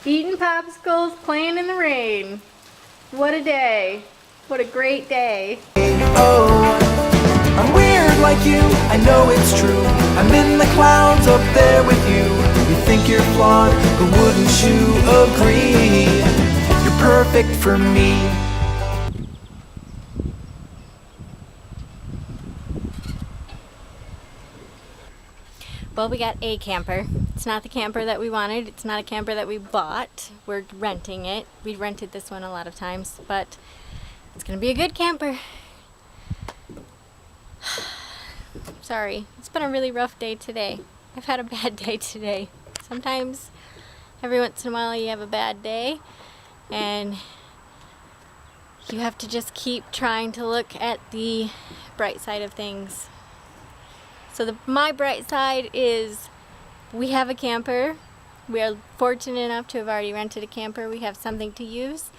Eating popsicles, playing in the rain. What a day. What a great day. Oh, I'm weird like you, I know it's true. I'm in the clouds up there with you. You think you're flawed, but wouldn't you agree? You're perfect for me. Well, we got a camper. It's not the camper that we wanted. It's not a camper that we bought. We're renting it. We rented this one a lot of times, but it's gonna be a good camper. Sorry, it's been a really rough day today. I've had a bad day today. Sometimes, every once in a while, you have a bad day, and you have to just keep trying to look at the bright side of things. So my bright side is we have a camper. We are fortunate enough to have already rented a camper. We have something to use,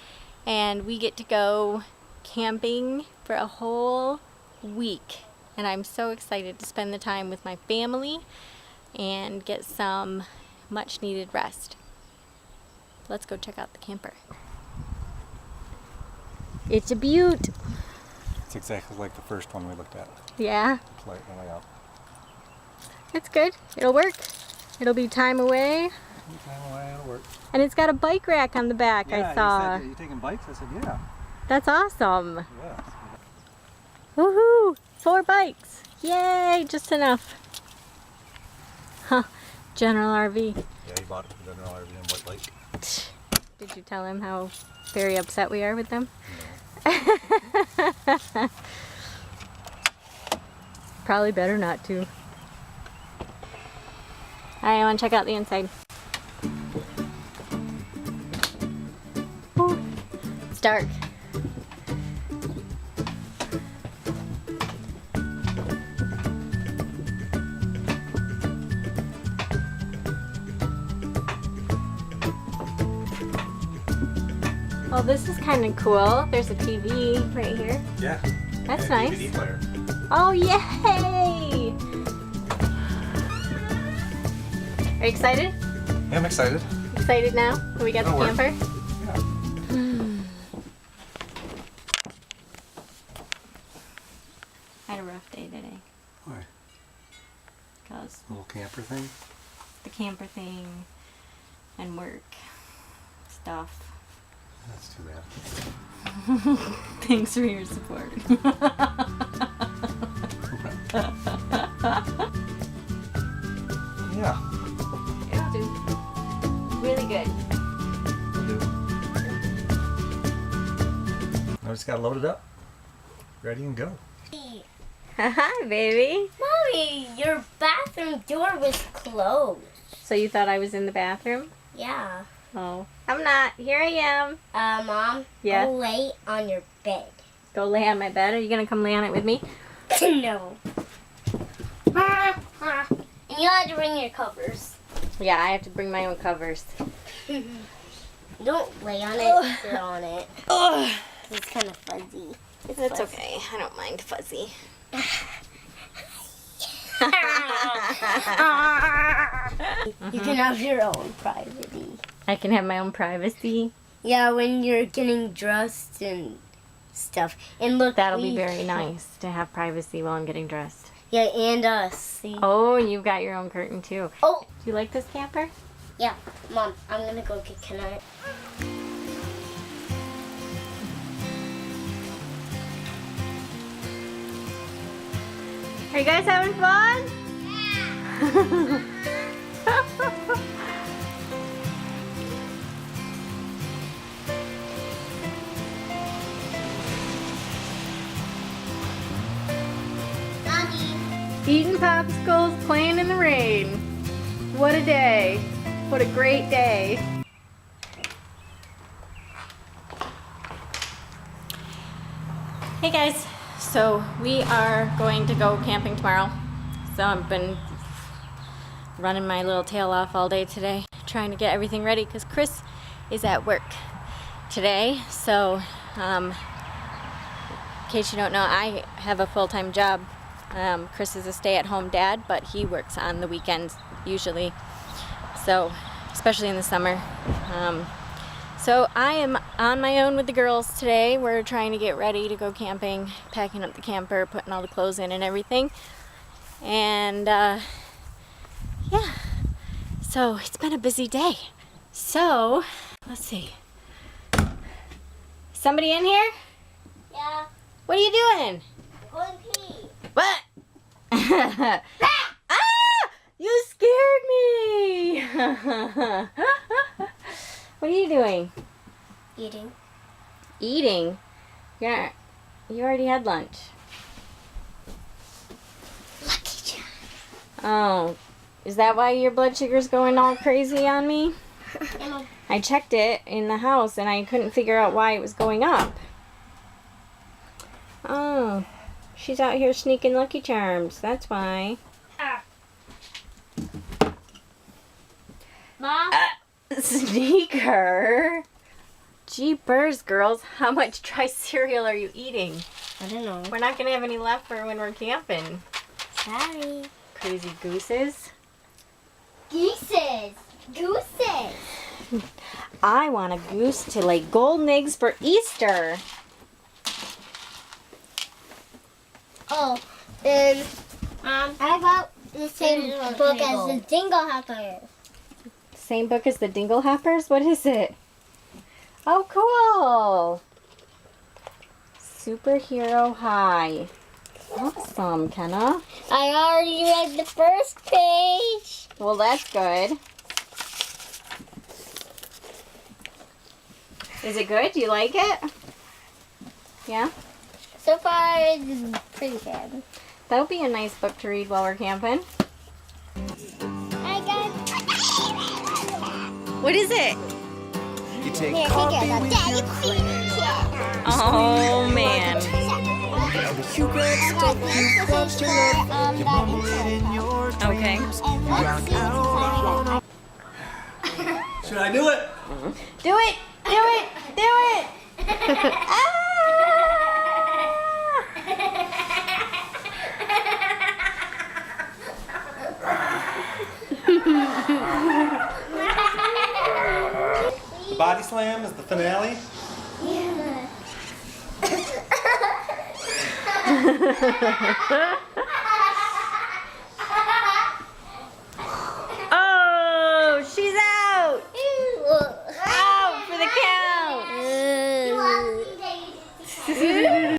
and we get to go camping for a whole week. And I'm so excited to spend the time with my family and get some much needed rest. Let's go check out the camper. It's a beaut. It's exactly like the first one we looked at. Yeah. Light the way up. It's good. It'll work. It'll be time away. Time away, it'll work. And it's got a bike rack on the back, Yeah, I saw. you said, are you taking bikes? I said, yeah. That's awesome. Yeah. Woohoo! 4 bikes. Yay! Just enough. Huh. General RV. Yeah, he bought it for General RV in White Lake. Did you tell him how very upset we are with them? No. Probably better not to. I want to check out the inside. Ooh, it's dark. Well, this is kind of cool. There's a TV right here. Yeah. That's Yeah, nice. DVD player. Oh, yay! Are you excited? Yeah, I'm excited. Excited now that we got the That'll work. camper? Yeah. I had a rough day today. Why? Because Little camper thing? the camper thing and work stuff. That's too bad. Thanks for your support. Yeah. It'll do. Really good. Will do. Now just gotta load it up. Ready and go. Hi, baby. Mommy, your bathroom door was closed. So you thought I was in the bathroom? Yeah. Oh. I'm not. Here I am. Mom, Yeah? go lay on your bed. Go lay on my bed. Are you going to come lay on it with me? No. And you had to bring your covers. Yeah, I have to bring my own covers. Don't lay on it, sit on it. It's kind of fuzzy. That's okay. I don't mind fuzzy. You can have your own privacy. I can have my own privacy. Yeah, when you're getting dressed and stuff. And look, That'll be very nice to have privacy while I'm getting dressed. Yeah, and us. See? Oh, you've got your own curtain too. Oh, Do you like this camper? yeah. Mom, I'm gonna go get Kenna. Are you guys having fun? Yeah. Eating popsicles, playing in the rain. What a day. What a great day. Hey guys, so we are going to go camping tomorrow. So I've been running my little tail off all day today, trying to get everything ready because Chris is at work today. So in case you don't know, I have a full-time job. Chris is a stay-at-home dad, but he works on the weekends usually. So especially in the summer. So I am on my own with the girls today. We're trying to get ready to go camping, packing up the camper, putting all the clothes in and everything. And yeah, so it's been a busy day. So let's see. Somebody in here? Yeah. What are you doing? Going pee. What? Ah! You scared me! What are you doing? Eating. Eating? You already had lunch. Lucky Charm. Oh, is that why your blood sugar's going all crazy on me? I checked it in the house and I couldn't figure out why it was going up. Oh, she's out here sneaking Lucky Charms. That's why. Mom? Sneaker? Jeepers, girls. How much dry cereal are you eating? I don't know. We're not going to have any left for when we're camping. Sorry. Crazy gooses. Gooses. Gooses. I want a goose to lay golden eggs for Easter. Oh, and I got the same book as the Dingle Hoppers. Same book as the Dingle Hoppers? What is it? Oh, cool. Superhero High. Awesome, Kenna. I already read the first page. Well, that's good. Is it good? Do you like it? Yeah? So far, it's pretty good. That'll be a nice book to read while we're camping. I got. What is it? You take Here, coffee take it. with Dad, your you see it. Oh, man. You grab stuff you love to love. You mumble it in your Okay. dreams. You rock out. Should I do it? Do it! Do it! Do it! Ah! The body slam is the finale. Yeah.